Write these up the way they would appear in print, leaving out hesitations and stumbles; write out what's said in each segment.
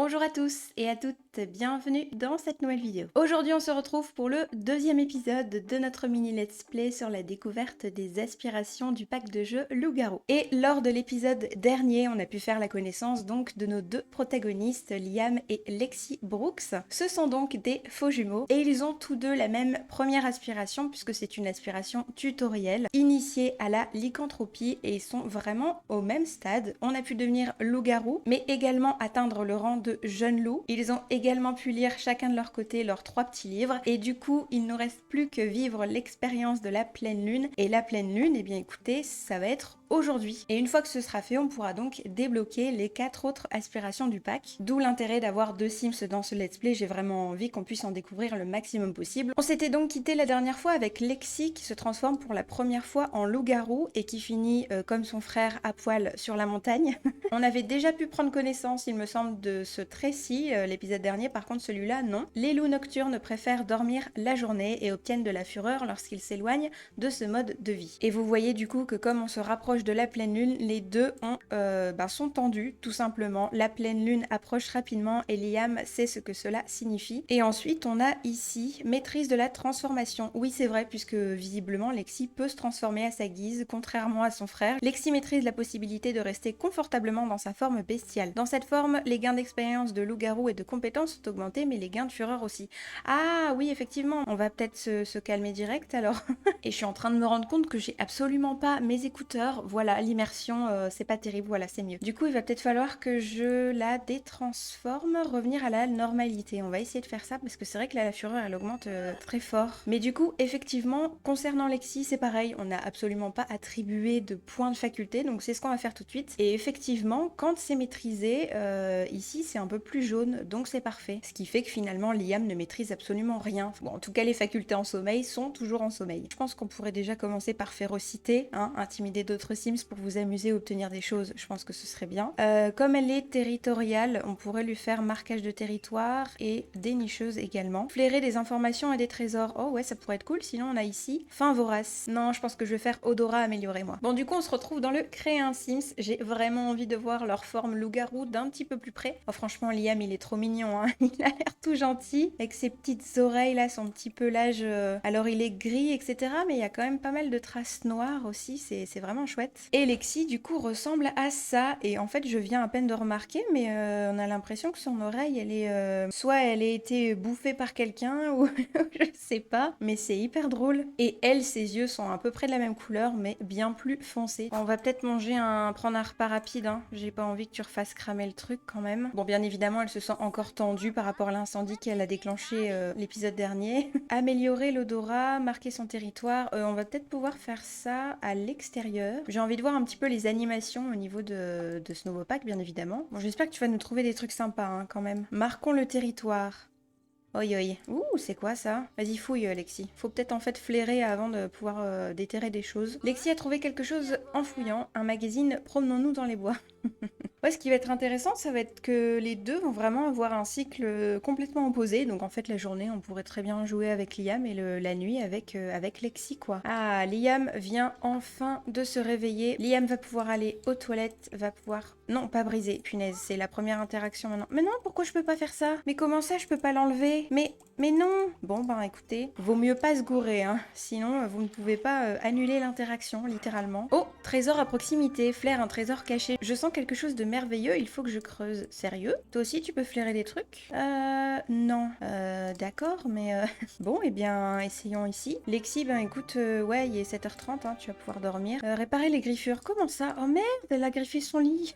Bonjour à tous et à toutes, bienvenue dans cette nouvelle vidéo. Aujourd'hui on se retrouve pour le deuxième épisode de notre mini let's play sur la découverte des aspirations du pack de jeu Loup-Garou. Et lors de l'épisode dernier, on a pu faire la connaissance donc de nos deux protagonistes, Liam et Lexi Brooks. Ce sont donc des faux jumeaux et ils ont tous deux la même première aspiration puisque c'est une aspiration tutorielle initiée à la lycanthropie et ils sont vraiment au même stade. On a pu devenir loup-garou mais également atteindre le rang de jeunes loups. Ils ont également pu lire chacun de leur côté leurs 3 petits livres et du coup il ne nous reste plus que vivre l'expérience de la pleine lune. Et la pleine lune, eh bien écoutez, ça va être aujourd'hui. Et une fois que ce sera fait, on pourra donc débloquer les 4 autres aspirations du pack. D'où l'intérêt d'avoir 2 Sims dans ce let's play, j'ai vraiment envie qu'on puisse en découvrir le maximum possible. On s'était donc quitté la dernière fois avec Lexi qui se transforme pour la première fois en loup-garou et qui finit comme son frère à poil sur la montagne. On avait déjà pu prendre connaissance, il me semble, de ce trait-ci, l'épisode dernier, par contre celui-là, non. Les loups nocturnes préfèrent dormir la journée et obtiennent de la fureur lorsqu'ils s'éloignent de ce mode de vie. Et vous voyez du coup que comme on se rapproche de la pleine lune, les deux sont tendus, tout simplement. La pleine lune approche rapidement et Liam sait ce que cela signifie. Et ensuite, on a ici maîtrise de la transformation. Oui, c'est vrai, puisque visiblement, Lexi peut se transformer à sa guise, contrairement à son frère. Lexi maîtrise la possibilité de rester confortablement dans sa forme bestiale. Dans cette forme, les gains d'expérience de loup-garou et de compétences sont augmentés, mais les gains de fureur aussi. Ah oui, effectivement, on va peut-être se calmer direct alors. Et je suis en train de me rendre compte que j'ai absolument pas mes écouteurs. Voilà, l'immersion, c'est pas terrible, voilà, c'est mieux. Du coup, il va peut-être falloir que je la détransforme, revenir à la normalité. On va essayer de faire ça parce que c'est vrai que là, la fureur, elle augmente très fort. Mais du coup, effectivement, concernant Lexi, c'est pareil. On n'a absolument pas attribué de points de faculté, donc c'est ce qu'on va faire tout de suite. Et effectivement, quand c'est maîtrisé, ici, c'est un peu plus jaune, donc c'est parfait. Ce qui fait que finalement, Liam ne maîtrise absolument rien. Bon, en tout cas, les facultés en sommeil sont toujours en sommeil. Je pense qu'on pourrait déjà commencer par férocité, hein, intimider d'autres Sims pour vous amuser, obtenir des choses, je pense que ce serait bien. Comme elle est territoriale, on pourrait lui faire marquage de territoire et dénicheuse également. Flairer des informations et des trésors, oh ouais, ça pourrait être cool. Sinon, on a ici faim vorace. Non, je pense que je vais faire odorat amélioré, moi. Bon, du coup, on se retrouve dans le créer un Sims. J'ai vraiment envie de voir leur forme loup-garou d'un petit peu plus près. Oh, franchement, Liam, il est trop mignon, hein. Il a l'air tout gentil, avec ses petites oreilles là, son petit pelage. Alors, il est gris, etc. Mais il y a quand même pas mal de traces noires aussi, c'est vraiment chouette. Et Lexi, du coup, ressemble à ça. Et en fait, je viens à peine de remarquer, mais on a l'impression que son oreille, elle est... soit elle a été bouffée par quelqu'un, ou je sais pas. Mais c'est hyper drôle. Et elle, ses yeux sont à peu près de la même couleur, mais bien plus foncés. On va peut-être prendre un repas rapide, hein. J'ai pas envie que tu refasses cramer le truc quand même. Bon, bien évidemment, elle se sent encore tendue par rapport à l'incendie qu'elle a déclenché l'épisode dernier. Améliorer l'odorat, marquer son territoire. On va peut-être pouvoir faire ça à l'extérieur. J'ai envie de voir un petit peu les animations au niveau de ce nouveau pack, bien évidemment. Bon, j'espère que tu vas nous trouver des trucs sympas, hein, quand même. Marquons le territoire. Oi oi. Ouh, c'est quoi ça? Vas-y, fouille, Lexi. Faut peut-être en fait flairer avant de pouvoir déterrer des choses. Lexi a trouvé quelque chose en fouillant. Un magazine Promenons-nous dans les bois. Ouais, ce qui va être intéressant, ça va être que les deux vont vraiment avoir un cycle complètement opposé. Donc en fait, la journée, on pourrait très bien jouer avec Liam et la nuit avec Lexi, quoi. Ah, Liam vient enfin de se réveiller. Liam va pouvoir aller aux toilettes, va pouvoir... Non, pas briser, punaise, c'est la première interaction maintenant. Mais non, pourquoi je peux pas faire ça? Mais comment ça, je peux pas l'enlever? Mais non! Bon, ben écoutez, vaut mieux pas se gourer, hein. Sinon, vous ne pouvez pas annuler l'interaction, littéralement. Oh, trésor à proximité, flaire un trésor caché. Je sens quelque chose de merveilleux, il faut que je creuse. Sérieux? Toi aussi, tu peux flairer des trucs? Non. D'accord, mais... Bon, eh bien, essayons ici. Lexi, ben écoute, ouais, il est 7h30, hein, tu vas pouvoir dormir. Réparer les griffures, comment ça? Oh merde, elle a griffé son lit.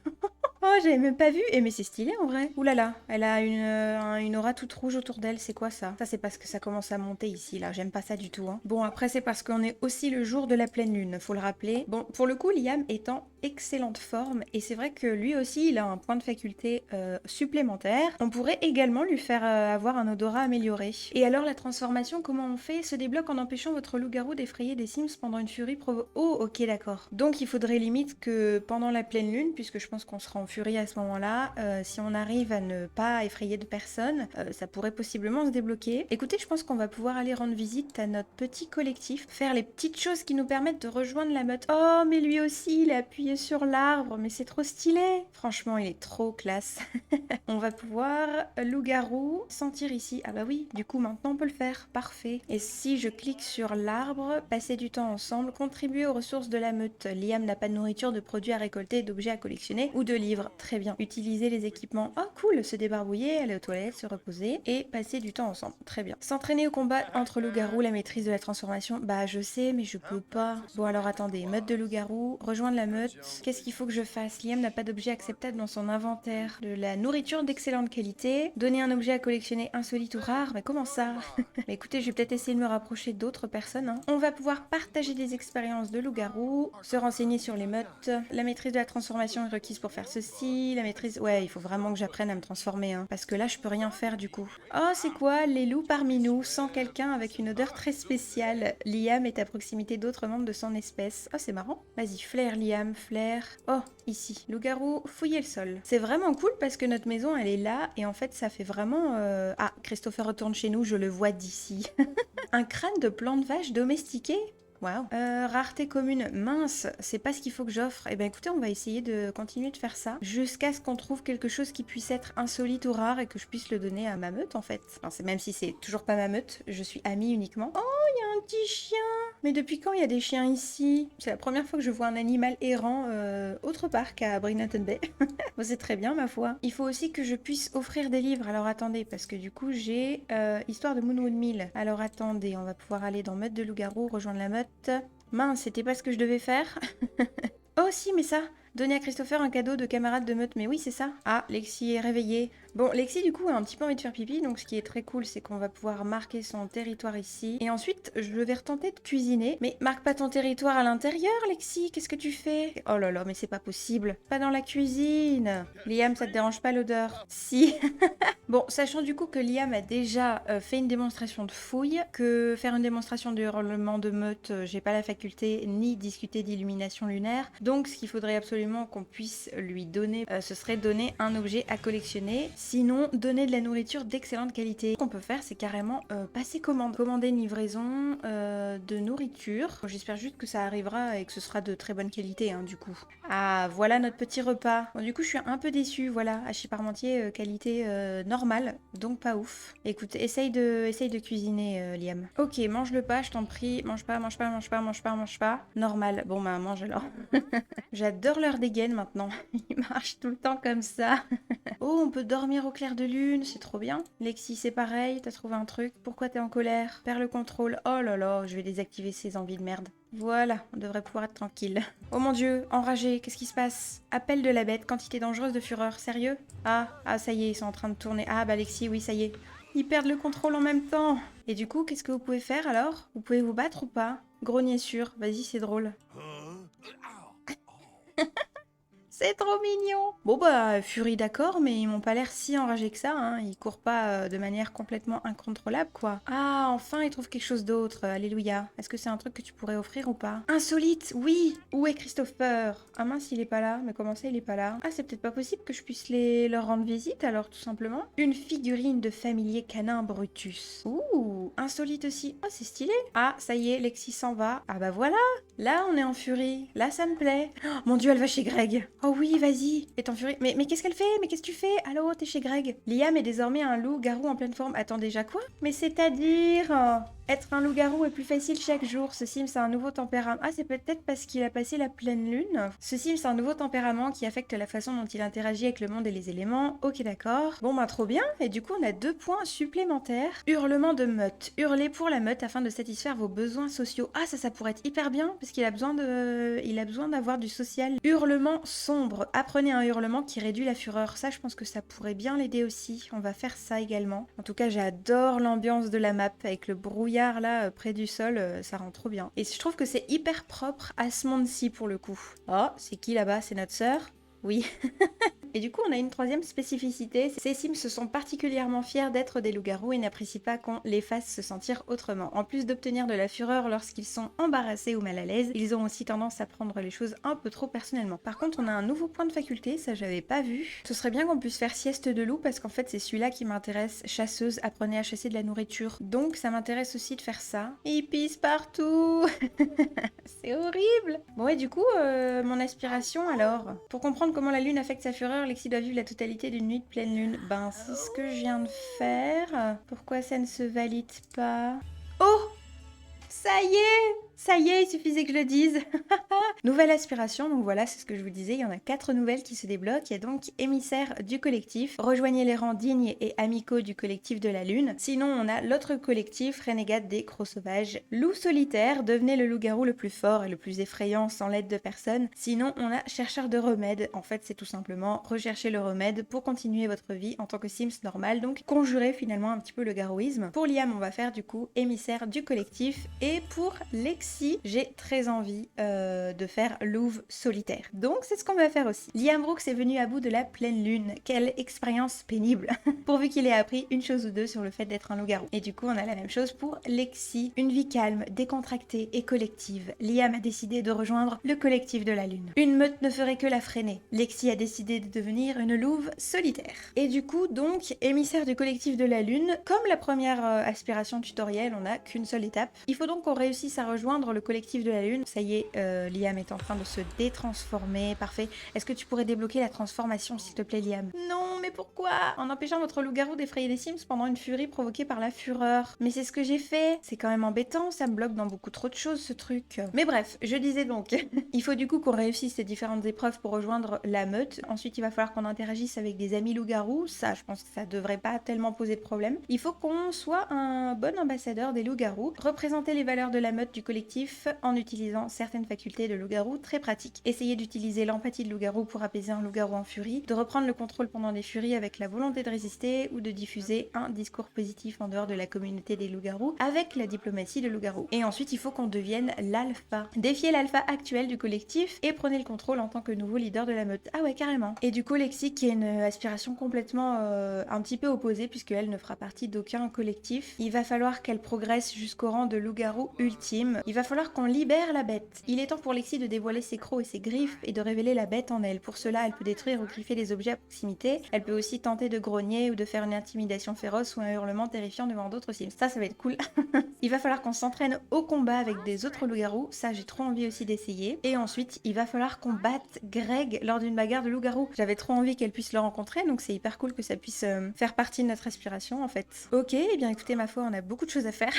Oh, j'avais même pas vu. Eh, mais c'est stylé en vrai. Ouh là là, elle a une aura toute rouge autour d'elle. C'est quoi ça? Ça, c'est parce que ça commence à monter ici, là. J'aime pas ça du tout, hein. Bon, après, c'est parce qu'on est aussi le jour de la pleine lune, faut le rappeler. Bon, pour le coup, Liam est en excellente forme. Et c'est vrai que lui aussi, il a un point de faculté supplémentaire. On pourrait également lui faire avoir un odorat amélioré. Et alors, la transformation, comment on fait? Se débloque en empêchant votre loup-garou d'effrayer des Sims pendant une furie provo... Oh, ok, d'accord. Donc, il faudrait limite que pendant la pleine lune, puisque je pense qu'on sera en furie à ce moment-là, si on arrive à ne pas effrayer de personne, ça pourrait possiblement se débloquer. Écoutez, je pense qu'on va pouvoir aller rendre visite à notre petit collectif, faire les petites choses qui nous permettent de rejoindre la meute. Oh, mais lui aussi, il a appuyé appuyer sur l'arbre, mais c'est trop stylé. Franchement, il est trop classe. On va pouvoir, loup-garou, sentir ici. Ah bah oui, du coup, maintenant, on peut le faire. Parfait. Et si je clique sur l'arbre, passer du temps ensemble, contribuer aux ressources de la meute. Liam n'a pas de nourriture, de produits à récolter, d'objets à collectionner ou de livres. Très bien. Utiliser les équipements. Oh, cool. Se débarbouiller, aller aux toilettes, se reposer et passer du temps ensemble. Très bien. S'entraîner au combat entre loup-garou, la maîtrise de la transformation. Bah, je sais, mais je peux pas. Bon, alors attendez. Meute de loup-garou, rejoindre la meute. Qu'est-ce qu'il faut que je fasse? Liam n'a pas d'objet acceptable dans son inventaire. De la nourriture d'excellente qualité. Donner un objet à collectionner insolite ou rare. Mais comment ça? Mais écoutez, je vais peut-être essayer de me rapprocher d'autres personnes. Hein. On va pouvoir partager des expériences de loup-garou, se renseigner sur les meutes. La maîtrise de la transformation est requise pour faire ceci. La maîtrise... Ouais, il faut vraiment que j'apprenne à me transformer. Hein, parce que là, je peux rien faire du coup. Oh, c'est quoi? Les loups parmi nous, sans quelqu'un avec une odeur très spéciale. Liam est à proximité d'autres membres de son espèce. Oh, c'est marrant. Vas-y, flaire Liam, flaire. Oh, ici. Loup-garou, fouiller le sol. C'est vraiment cool parce que notre maison, elle est là. Et en fait, ça fait vraiment... Ah, Christopher retourne chez nous, je le vois d'ici. Un crâne de plante vache domestiqué? Waouh. Rareté commune, mince, c'est pas ce qu'il faut que j'offre. Eh ben écoutez, on va essayer de continuer de faire ça jusqu'à ce qu'on trouve quelque chose qui puisse être insolite ou rare et que je puisse le donner à ma meute en fait. Enfin, même si c'est toujours pas ma meute, je suis amie uniquement. Oh, il y a un petit chien. Mais depuis quand il y a des chiens ici? C'est la première fois que je vois un animal errant autre part qu'à Brinton Bay. Bon, c'est très bien ma foi. Il faut aussi que je puisse offrir des livres. Alors attendez, parce que du coup j'ai Histoire de Moonwood Mill. Alors attendez, on va pouvoir aller dans Meute de loup-garou, rejoindre la meute. Mince, c'était pas ce que je devais faire. Oh si, mais ça, donner à Christopher un cadeau de camarade de meute, mais oui c'est ça. Ah, Lexi est réveillée. Bon, Lexi du coup a un petit peu envie de faire pipi, donc ce qui est très cool c'est qu'on va pouvoir marquer son territoire ici. Et ensuite, je vais retenter de cuisiner. Mais marque pas ton territoire à l'intérieur Lexi, qu'est-ce que tu fais? Oh là là, mais c'est pas possible. Pas dans la cuisine. Liam, ça te dérange pas l'odeur? Si. Bon, sachant du coup que Liam a déjà fait une démonstration de fouille, que faire une démonstration de hurlement de meute, j'ai pas la faculté ni discuter d'illumination lunaire. Donc ce qu'il faudrait absolument qu'on puisse lui donner, ce serait donner un objet à collectionner. Sinon, donner de la nourriture d'excellente qualité. Ce qu'on peut faire, c'est carrément passer commande. Commander une livraison de nourriture. J'espère juste que ça arrivera et que ce sera de très bonne qualité, hein, du coup. Ah, voilà notre petit repas. Bon, du coup, je suis un peu déçue, voilà. Hachis parmentier, qualité normale, donc pas ouf. Écoute, essaye de cuisiner, Liam. Ok, mange-le pas, je t'en prie. Mange pas, mange pas, mange pas, mange pas, mange pas. Normal. Bon, bah, mange alors. J'adore leur dégaine maintenant. Ils marchent tout le temps comme ça. Oh, on peut dormir au clair de lune, c'est trop bien. Lexi, c'est pareil, t'as trouvé un truc. Pourquoi t'es en colère? Perds le contrôle. Oh là là, je vais désactiver ces envies de merde. Voilà, on devrait pouvoir être tranquille. Oh mon dieu, enragé, qu'est-ce qui se passe? Appel de la bête, quantité dangereuse de fureur. Sérieux? Ah, ça y est, ils sont en train de tourner. Ah bah Lexi, oui, ça y est. Ils perdent le contrôle en même temps. Et du coup, qu'est-ce que vous pouvez faire alors? Vous pouvez vous battre ou pas? Grogner sûr, vas-y, c'est drôle. C'est trop mignon. Bon bah, Fury d'accord, mais ils m'ont pas l'air si enragés que ça, hein. Ils courent pas de manière complètement incontrôlable, quoi. Ah, enfin, ils trouvent quelque chose d'autre, alléluia. Est-ce que c'est un truc que tu pourrais offrir ou pas? Insolite, oui. Où est Christopher? Ah mince, il est pas là. Mais comment ça, il est pas là? Ah, c'est peut-être pas possible que je puisse leur rendre visite, alors, tout simplement. Une figurine de familier canin Brutus. Ouh, insolite aussi. Oh, c'est stylé. Ah, ça y est, Lexi s'en va. Ah bah voilà. Là, on est en furie. Là, ça me plaît. Oh, mon dieu, elle va chez Greg. Oh oui, vas-y. Est en furie. Mais qu'est-ce qu'elle fait? Mais qu'est-ce que tu fais? Allô, t'es chez Greg. Liam est désormais un loup-garou en pleine forme. Attends, déjà quoi? Mais c'est-à-dire... Être un loup-garou est plus facile chaque jour. Ce Sims a un nouveau tempérament. Ah, c'est peut-être parce qu'il a passé la pleine lune. Ce Sims a un nouveau tempérament qui affecte la façon dont il interagit avec le monde et les éléments. Ok, d'accord. Bon, bah, trop bien. Et du coup, on a 2 points supplémentaires. Hurlement de meute. Hurler pour la meute afin de satisfaire vos besoins sociaux. Ah, ça pourrait être hyper bien parce qu'il a besoin d'avoir du social. Hurlement sombre. Apprenez un hurlement qui réduit la fureur. Ça, je pense que ça pourrait bien l'aider aussi. On va faire ça également. En tout cas, j'adore l'ambiance de la map avec le brouillard là près du sol, ça rend trop bien. Et je trouve que c'est hyper propre à ce monde-ci pour le coup. Oh, c'est qui là-bas? C'est notre sœur? Oui. Et du coup, on a une troisième spécificité. Ces Sims se sont particulièrement fiers d'être des loups-garous et n'apprécient pas qu'on les fasse se sentir autrement. En plus d'obtenir de la fureur lorsqu'ils sont embarrassés ou mal à l'aise, ils ont aussi tendance à prendre les choses un peu trop personnellement. Par contre, on a un nouveau point de faculté, ça j'avais pas vu. Ce serait bien qu'on puisse faire sieste de loup parce qu'en fait, c'est celui-là qui m'intéresse. Chasseuse, apprenez à chasser de la nourriture. Donc, ça m'intéresse aussi de faire ça. Ils pissent partout. C'est horrible. Bon, et du coup, mon aspiration alors. Pour comprendre comment la lune affecte sa fureur, Lexi doit vivre la totalité d'une nuit de pleine lune. Ben, c'est ce que je viens de faire. Pourquoi ça ne se valide pas? Oh! Ça y est! Ça y est, il suffisait que je le dise. Nouvelle aspiration, donc voilà, c'est ce que je vous disais, il y en a 4 nouvelles qui se débloquent. Il y a donc émissaire du collectif, rejoignez les rangs dignes et amicaux du collectif de la lune. Sinon, on a l'autre collectif, renégade des crocs sauvages. Loup solitaire, devenez le loup-garou le plus fort et le plus effrayant sans l'aide de personne. Sinon, on a chercheur de remède. En fait, c'est tout simplement rechercher le remède pour continuer votre vie en tant que Sims normal, donc conjurer finalement un petit peu le garouisme. Pour Liam, on va faire du coup émissaire du collectif, et pour Lexi, j'ai très envie de faire louve solitaire. Donc c'est ce qu'on va faire aussi. Liam Brooks est venu à bout de la pleine lune. Quelle expérience pénible. Pourvu qu'il ait appris une chose ou deux sur le fait d'être un loup-garou. Et du coup, on a la même chose pour Lexi. Une vie calme, décontractée et collective. Liam a décidé de rejoindre le collectif de la lune. Une meute ne ferait que la freiner. Lexi a décidé de devenir une louve solitaire. Et du coup, donc, émissaire du collectif de la lune, comme la première aspiration tutoriel, on n'a qu'une seule étape. Il faut donc qu'on réussisse à rejoindre le collectif de la lune. Ça y est, Liam est en train de se détransformer. Parfait. Est-ce que tu pourrais débloquer la transformation, s'il te plaît, Liam? Non, mais pourquoi? En empêchant votre loup-garou d'effrayer les Sims pendant une furie provoquée par la fureur. Mais c'est ce que j'ai fait. C'est quand même embêtant, ça me bloque dans beaucoup trop de choses, ce truc. Mais bref, je disais donc, il faut du coup qu'on réussisse ces différentes épreuves pour rejoindre la meute. Ensuite, il va falloir qu'on interagisse avec des amis loups-garous. Ça, je pense que ça devrait pas tellement poser de problème. Il faut qu'on soit un bon ambassadeur des loups-garous, représenter les valeurs de la meute du collectif en utilisant certaines facultés de loup-garou très pratiques. Essayez d'utiliser l'empathie de loup-garou pour apaiser un loup-garou en furie, de reprendre le contrôle pendant des furies avec la volonté de résister ou de diffuser un discours positif en dehors de la communauté des loups-garous avec la diplomatie de loup-garou. Et ensuite, il faut qu'on devienne l'alpha. Défiez l'alpha actuel du collectif et prenez le contrôle en tant que nouveau leader de la meute. Ah ouais, carrément. Et du coup, Lexi, qui a une aspiration complètement un petit peu opposée puisqu'elle ne fera partie d'aucun collectif, il va falloir qu'elle progresse jusqu'au rang de loup-garou ultime. Il va falloir qu'on libère la bête. Il est temps pour Lexi de dévoiler ses crocs et ses griffes et de révéler la bête en elle. Pour cela, elle peut détruire ou griffer les objets à proximité. Elle peut aussi tenter de grogner ou de faire une intimidation féroce ou un hurlement terrifiant devant d'autres Sims. Ça va être cool. Il va falloir qu'on s'entraîne au combat avec des autres loups-garous. Ça, j'ai trop envie aussi d'essayer. Et ensuite, il va falloir qu'on batte Greg lors d'une bagarre de loup-garou. J'avais trop envie qu'elle puisse le rencontrer, donc c'est hyper cool que ça puisse faire partie de notre aspiration en fait. Ok, eh bien écoutez, ma foi, on a beaucoup de choses à faire.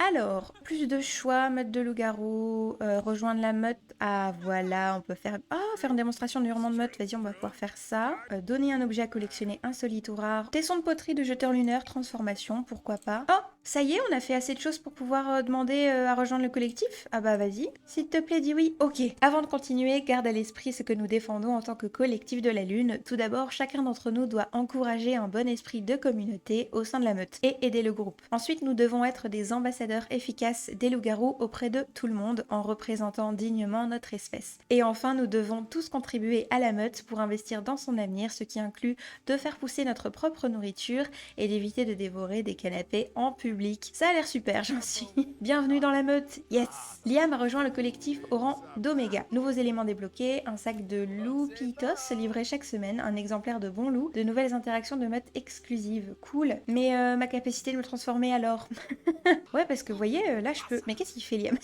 Alors, plus de choix, meute de loup-garou, rejoindre la meute. Ah voilà, on peut faire... faire une démonstration de hurlement de meute. Vas-y, on va pouvoir faire ça. Donner un objet à collectionner insolite ou rare. Tesson de poterie de jeteur lunaire, transformation, pourquoi pas. Oh, ça y est, on a fait assez de choses pour pouvoir demander à rejoindre le collectif. Ah bah vas-y, s'il te plaît, dis oui. Ok. Avant de continuer, garde à l'esprit ce que nous défendons en tant que collectif de la Lune. Tout d'abord, chacun d'entre nous doit encourager un bon esprit de communauté au sein de la meute et aider le groupe. Ensuite, nous devons être des ambassadeurs efficaces des loups-garous auprès de tout le monde en représentant dignement notre espèce. Et enfin, nous devons tous contribuer à la meute pour investir dans son avenir, ce qui inclut de faire pousser notre propre nourriture et d'éviter de dévorer des canapés en public. Ça a l'air super, j'en suis. Bienvenue dans la meute, yes! Liam a rejoint le collectif au rang d'Oméga. Nouveaux éléments débloqués, un sac de loupitos livré chaque semaine, un exemplaire de bon loup, de nouvelles interactions de meute exclusives. Cool. Mais ma capacité de me transformer alors? Ouais, parce que vous voyez, là je peux... Mais qu'est-ce qu'il fait, Liam?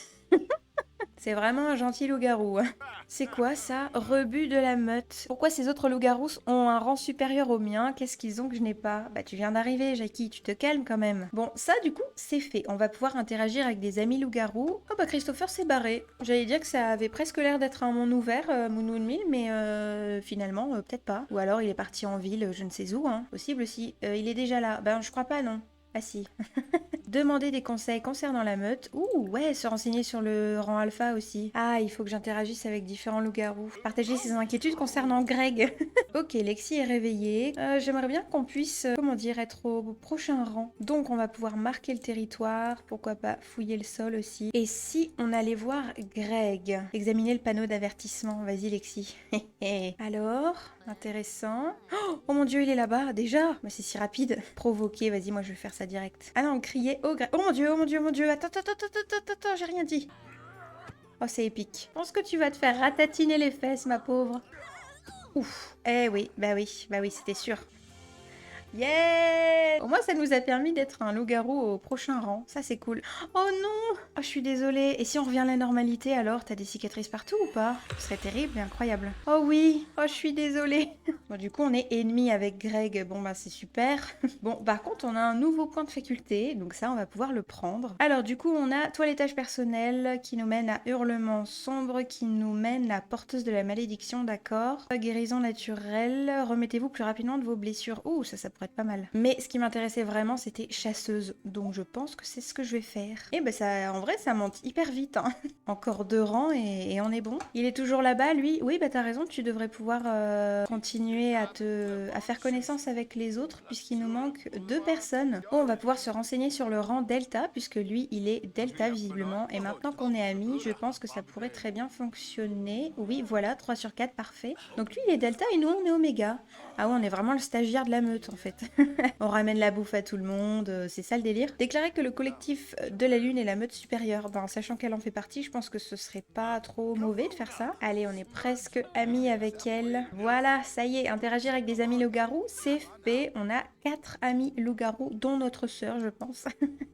C'est vraiment un gentil loup-garou. C'est quoi ça? Rebut de la meute. Pourquoi ces autres loups-garous ont un rang supérieur au mien? Qu'est-ce qu'ils ont que je n'ai pas? Bah tu viens d'arriver, Jackie, tu te calmes quand même. Bon, ça du coup, c'est fait. On va pouvoir interagir avec des amis loups-garous. Oh bah Christopher s'est barré. J'allais dire que ça avait presque l'air d'être un monde ouvert, Moon Mill, mais finalement, peut-être pas. Ou alors il est parti en ville, je ne sais où, hein. Possible aussi. Il est déjà là. Ben je crois pas, non. Ah si. Demander des conseils concernant la meute. Ouh, ouais, se renseigner sur le rang alpha aussi. Ah, il faut que j'interagisse avec différents loups-garous. Partager ses inquiétudes concernant Greg. Ok, Lexi est réveillée. J'aimerais bien qu'on puisse, comment dire, être au prochain rang. Donc, on va pouvoir marquer le territoire. Pourquoi pas fouiller le sol aussi. Et si on allait voir Greg? Examiner le panneau d'avertissement. Vas-y, Lexi. Alors, Intéressant. Oh mon dieu, il est là-bas, déjà. Mais c'est si rapide. Provoquer, vas-y, moi je vais faire ça direct. Ah non, crier au grec. Oh mon dieu, oh mon dieu, oh mon dieu. Attends, attends, attends, attends, attends, attends, j'ai rien dit. Oh, c'est épique. Je pense que tu vas te faire ratatiner les fesses, ma pauvre. Ouf. Eh oui, bah oui, c'était sûr. Yeah! Au moins, ça nous a permis d'être un loup-garou au prochain rang. Ça, c'est cool. Oh non! Oh, je suis désolée. Et si on revient à la normalité, alors, t'as des cicatrices partout ou pas? Ce serait terrible et incroyable. Oh oui! Oh, je suis désolée. Bon, du coup, on est ennemis avec Greg. Bon, bah, c'est super. Bon, par contre, on a un nouveau point de faculté. Donc ça, on va pouvoir le prendre. Alors, du coup, on a toilettage personnel qui nous mène à hurlement sombre, qui nous mène à porteuse de la malédiction, d'accord. Guérison naturelle. Remettez-vous plus rapidement de vos blessures. Ouh, ça pourrait être pas mal. Mais ce qui m'intéressait vraiment, c'était chasseuse. Donc je pense que c'est ce que je vais faire. Et ben ça, en vrai, ça monte hyper vite. Hein. Encore 2 rangs et on est bon. Il est toujours là-bas, lui. Oui, bah t'as raison, tu devrais pouvoir continuer à faire connaissance avec les autres, puisqu'il nous manque 2 personnes. Bon, on va pouvoir se renseigner sur le rang Delta, puisque lui, il est Delta visiblement. Et maintenant qu'on est amis, je pense que ça pourrait très bien fonctionner. Oui, voilà, 3 sur 4, parfait. Donc lui, il est Delta et nous, on est Oméga. Ah ouais, on est vraiment le stagiaire de la meute, en fait. On ramène la bouffe à tout le monde, c'est ça le délire. Déclarer que le collectif de la Lune est la meute supérieure, ben, sachant qu'elle en fait partie, je pense que ce serait pas trop mauvais de faire ça. Allez, on est presque amis avec elle. Voilà, ça y est, interagir avec des amis loups-garous, c'est fait. On a 4 amis loups-garous, dont notre sœur, je pense.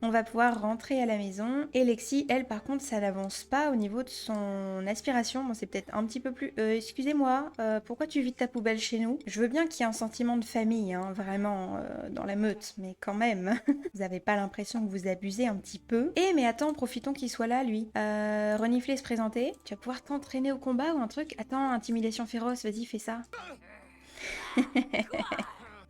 On va pouvoir rentrer à la maison. Et Lexi, elle, par contre, ça n'avance pas au niveau de son aspiration. Bon, c'est peut-être un petit peu plus... excusez-moi, pourquoi tu vides ta poubelle chez nous? Je veux bien qu'il y ait un sentiment de famille, hein, vraiment, dans la meute, mais quand même. Vous avez pas l'impression que vous abusez un petit peu? Eh, mais attends, profitons qu'il soit là, lui. Renifler se présenter. Tu vas pouvoir t'entraîner au combat ou un truc? Attends, intimidation féroce, vas-y, fais ça.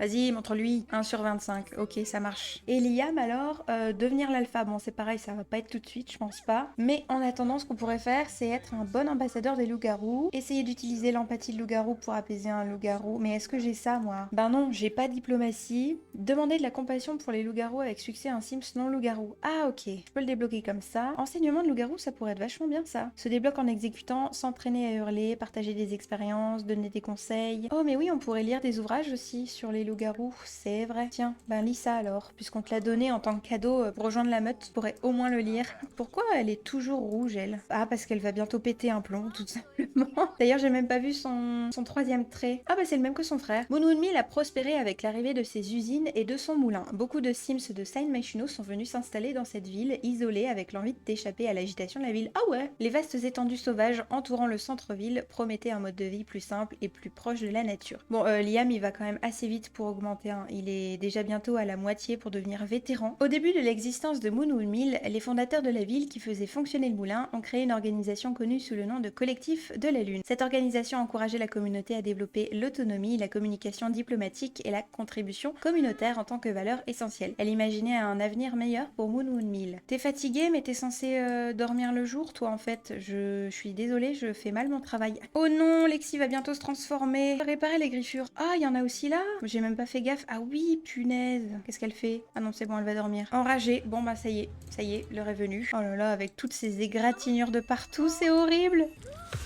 Vas-y, montre-lui. 1 sur 25. Ok, ça marche. Et Liam, alors, devenir l'alpha. Bon, c'est pareil, ça va pas être tout de suite, je pense pas. Mais en attendant, ce qu'on pourrait faire, c'est être un bon ambassadeur des loups-garous. Essayer d'utiliser l'empathie de loup-garou pour apaiser un loup-garou. Mais est-ce que j'ai ça, moi? Ben non, j'ai pas diplomatie. Demander de la compassion pour les loups-garous avec succès à un Sims non loup-garou. Ah, ok. Je peux le débloquer comme ça. Enseignement de loup-garou, ça pourrait être vachement bien, ça. Se débloque en exécutant, s'entraîner à hurler, partager des expériences, donner des conseils. Oh, mais oui, on pourrait lire des ouvrages aussi sur les loup-garou, c'est vrai. Tiens, ben lis ça alors, puisqu'on te l'a donné en tant que cadeau pour rejoindre la meute, tu pourrais au moins le lire. Pourquoi elle est toujours rouge, elle? Ah, parce qu'elle va bientôt péter un plomb, tout simplement. D'ailleurs, j'ai même pas vu son 3e trait. Ah bah c'est le même que son frère. Moonwoodmill a prospéré avec l'arrivée de ses usines et de son moulin. Beaucoup de Sims de Saint Machino sont venus s'installer dans cette ville, isolée, avec l'envie d'échapper à l'agitation de la ville. Ah ouais! Les vastes étendues sauvages entourant le centre-ville promettaient un mode de vie plus simple et plus proche de la nature. Bon, Liam, il va quand même assez vite pour augmenter. Hein. Il est déjà bientôt à la moitié pour devenir vétéran. Au début de l'existence de Moonwoodmill, les fondateurs de la ville qui faisaient fonctionner le moulin ont créé une organisation connue sous le nom de Collectif de la Lune. Cette organisation encourageait la communauté à développer l'autonomie, la communication diplomatique et la contribution communautaire en tant que valeur essentielle. Elle imaginait un avenir meilleur pour Moonwoodmill. T'es fatigué mais t'es censé dormir le jour, toi en fait. Je suis désolée, je fais mal mon travail. Oh non, Lexi va bientôt se transformer. Réparer les griffures. Ah, il y en a aussi là? J'ai même pas fait gaffe. Ah oui, punaise. Qu'est-ce qu'elle fait? Ah non, c'est bon, elle va dormir. Enragée. Bon bah ça y est, l'heure est venue. Oh là là, avec toutes ces égratignures de partout, c'est horrible.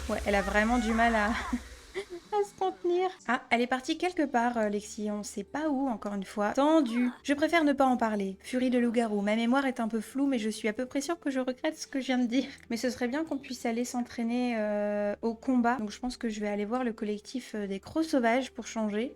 Ouais, elle a vraiment du mal à... à se contenir. Ah, elle est partie quelque part, Lexi. On sait pas où, encore une fois. Tendu. Je préfère ne pas en parler. Furie de loup-garou. Ma mémoire est un peu floue, mais je suis à peu près sûre que je regrette ce que je viens de dire. Mais ce serait bien qu'on puisse aller s'entraîner au combat. Donc je pense que je vais aller voir le collectif des crocs sauvages pour changer.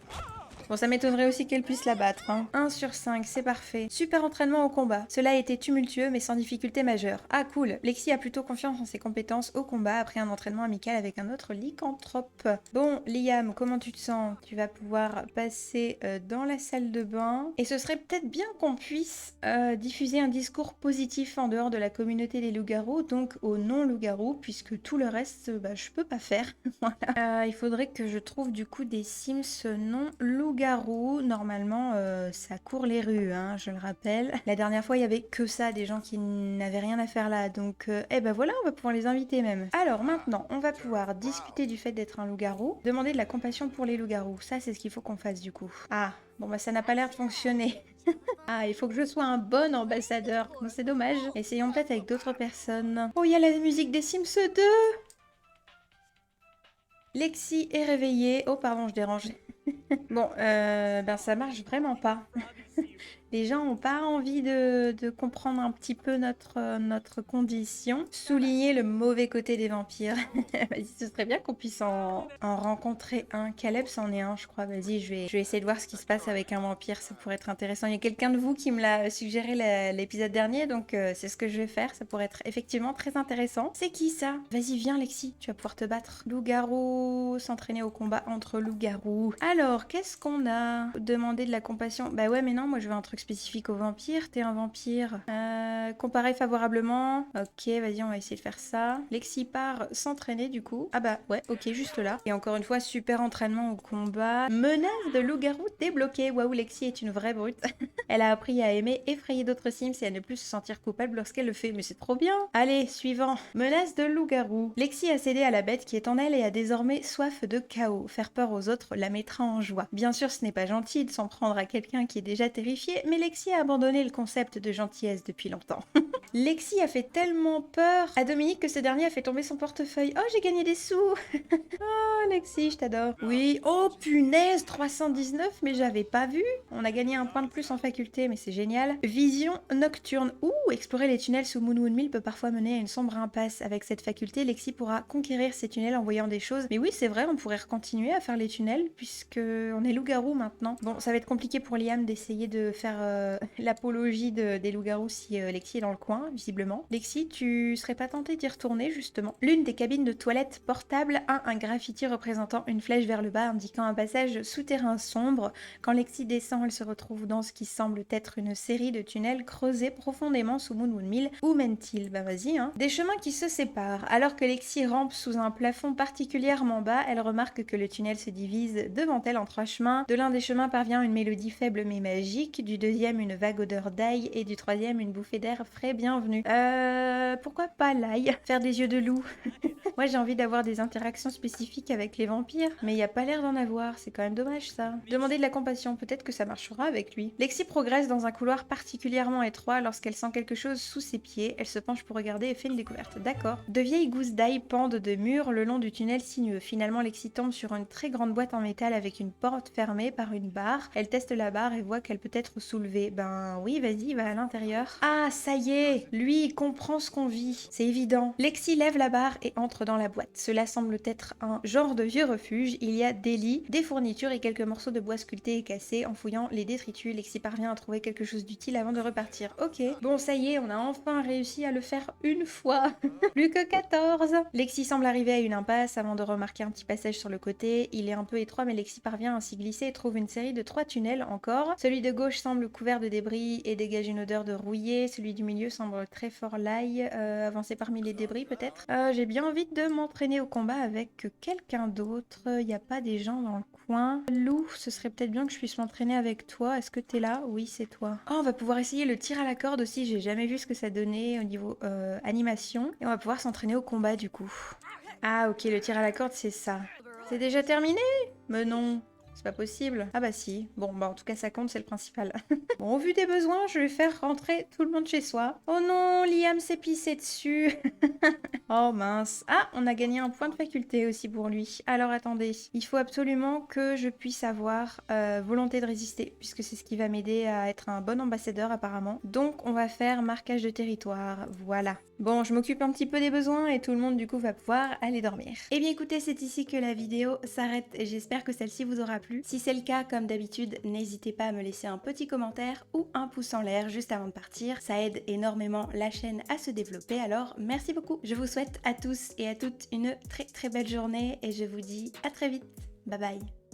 Bon, ça m'étonnerait aussi qu'elle puisse la battre. Hein. 1 sur 5, c'est parfait. Super entraînement au combat. Cela a été tumultueux mais sans difficulté majeure. Ah cool, Lexi a plutôt confiance en ses compétences au combat après un entraînement amical avec un autre lycanthrope. Bon, Liam, comment tu te sens? Tu vas pouvoir passer dans la salle de bain. Et ce serait peut-être bien qu'on puisse diffuser un discours positif en dehors de la communauté des loups-garous, donc aux non-loups-garous, puisque tout le reste, bah, je peux pas faire. Voilà. Il faudrait que je trouve du coup des Sims non-loups-garous. Normalement, ça court les rues, hein, je le rappelle. La dernière fois, il y avait que ça, des gens qui n'avaient rien à faire là. Donc, eh ben voilà, on va pouvoir les inviter même. Alors maintenant, on va pouvoir discuter du fait d'être un loup-garou, demander de la compassion pour les loups-garous. Ça, c'est ce qu'il faut qu'on fasse du coup. Ah, bon bah ça n'a pas l'air de fonctionner. Ah, il faut que je sois un bon ambassadeur. C'est dommage. Essayons peut-être avec d'autres personnes. Oh, il y a la musique des Sims 2. Lexi est réveillée. Oh pardon, je dérange. Bon, ben ça marche vraiment pas. Les gens n'ont pas envie de comprendre un petit peu notre condition. Souligner le mauvais côté des vampires. Vas-y, ce serait bien qu'on puisse en rencontrer un. Caleb c'en est un, je crois. Vas-y, je vais essayer de voir ce qui se passe avec un vampire. Ça pourrait être intéressant. Il y a quelqu'un de vous qui me l'a suggéré l'épisode dernier, donc c'est ce que je vais faire. Ça pourrait être effectivement très intéressant. C'est qui ça? Vas-y, viens Lexi, tu vas pouvoir te battre. Loup-garou, s'entraîner au combat entre loups-garous. Alors, qu'est-ce qu'on a? Demander de la compassion. Bah ouais, mais non, moi je veux un truc spécifique aux vampires. T'es un vampire. Comparer favorablement. Ok, vas-y, on va essayer de faire ça. Lexi part s'entraîner du coup. Ah bah ouais, ok, juste là. Et encore une fois, super entraînement au combat. Menace de loup-garou débloquée. Waouh, Lexi est une vraie brute. Elle a appris à aimer, effrayer d'autres Sims et à ne plus se sentir coupable lorsqu'elle le fait. Mais c'est trop bien. Allez, suivant. Menace de loup-garou. Lexi a cédé à la bête qui est en elle et a désormais soif de chaos. Faire peur aux autres la mettra en joie. Bien sûr, ce n'est pas gentil de s'en prendre à quelqu'un qui est déjà terrifié, mais Lexi a abandonné le concept de gentillesse depuis longtemps. Lexi a fait tellement peur à Dominique que ce dernier a fait tomber son portefeuille. Oh, j'ai gagné des sous. Oh, Lexi, je t'adore. Oui. Oh, punaise, 319, mais j'avais pas vu. On a gagné un point de plus en faculté, mais c'est génial. Vision nocturne. Ouh, explorer les tunnels sous Moon Mill peut parfois mener à une sombre impasse. Avec cette faculté, Lexi pourra conquérir ces tunnels en voyant des choses. Mais oui, c'est vrai, on pourrait continuer à faire les tunnels, puisque on est loup-garou maintenant. Bon, ça va être compliqué pour Liam d'essayer de faire l'apologie des loups-garous si Lexi est dans le coin, visiblement. Lexi, tu serais pas tentée d'y retourner, justement? L'une des cabines de toilette portable a un graffiti représentant une flèche vers le bas, indiquant un passage souterrain sombre. Quand Lexi descend, elle se retrouve dans ce qui semble être une série de tunnels creusés profondément sous Moon Mill. Où mène-t-il? Bah vas-y, hein. Des chemins qui se séparent. Alors que Lexi rampe sous un plafond particulièrement bas, elle remarque que le tunnel se divise devant elle en 3 chemins. De l'un des chemins parvient une mélodie faible mais magique, du deuxième une vague odeur d'ail et du troisième une bouffée d'air frais bienvenue. Pourquoi pas l'ail? Faire des yeux de loup. Moi j'ai envie d'avoir des interactions spécifiques avec les vampires, mais il y a pas l'air d'en avoir, c'est quand même dommage ça. Demander de la compassion, peut-être que ça marchera avec lui. Lexi progresse dans un couloir particulièrement étroit lorsqu'elle sent quelque chose sous ses pieds. Elle se penche pour regarder et fait une découverte. D'accord. De vieilles gousses d'ail pendent de murs le long du tunnel sinueux. Finalement, Lexi tombe sur une très grande boîte en métal avec une porte fermée par une barre. Elle teste la barre et voit qu'elle peut être soulevée. Ben oui, vas-y, va à l'intérieur. Ah, ça y est, lui, il comprend ce qu'on vit. C'est évident. Lexi lève la barre et entre dans la boîte. Cela semble être un genre de vieux refuge. Il y a des lits, des fournitures et quelques morceaux de bois sculptés et cassés. En fouillant les détritus, Lexi parvient à trouver quelque chose d'utile avant de repartir. Ok, bon ça y est, on a enfin réussi à le faire une fois. Plus que 14. Lexi semble arriver à une impasse avant de remarquer un petit passage sur le côté. Il est un peu étroit mais Lexi parvient à s'y glisser et trouve une série de 3 tunnels encore. Celui de gauche semble couvert de débris et dégage une odeur de rouillé. Celui du milieu semble très fort l'ail. Avancer parmi les débris peut-être. J'ai bien envie de m'entraîner au combat avec quelqu'un d'autre. Il n'y a pas des gens dans le coin. Lou, ce serait peut-être bien que je puisse m'entraîner avec toi. Est-ce que t'es là? Oui, c'est toi. Oh, on va pouvoir essayer le tir à la corde aussi. J'ai jamais vu ce que ça donnait au niveau animation. Et on va pouvoir s'entraîner au combat du coup. Ah, ok, le tir à la corde, c'est ça. C'est déjà terminé? Mais non. C'est pas possible. Ah bah si. Bon, bah en tout cas ça compte, c'est le principal. Bon, au vu des besoins, je vais faire rentrer tout le monde chez soi. Oh non, Liam s'est pissé dessus. Oh mince. Ah, on a gagné un point de faculté aussi pour lui. Alors attendez, il faut absolument que je puisse avoir volonté de résister, puisque c'est ce qui va m'aider à être un bon ambassadeur apparemment. Donc on va faire marquage de territoire. Voilà. Bon, je m'occupe un petit peu des besoins et tout le monde du coup va pouvoir aller dormir. Eh bien écoutez, c'est ici que la vidéo s'arrête. J'espère que celle-ci vous aura plu. Si c'est le cas, comme d'habitude, n'hésitez pas à me laisser un petit commentaire ou un pouce en l'air juste avant de partir. Ça aide énormément la chaîne à se développer, alors merci beaucoup. Je vous souhaite à tous et à toutes une très très belle journée et je vous dis à très vite. Bye bye.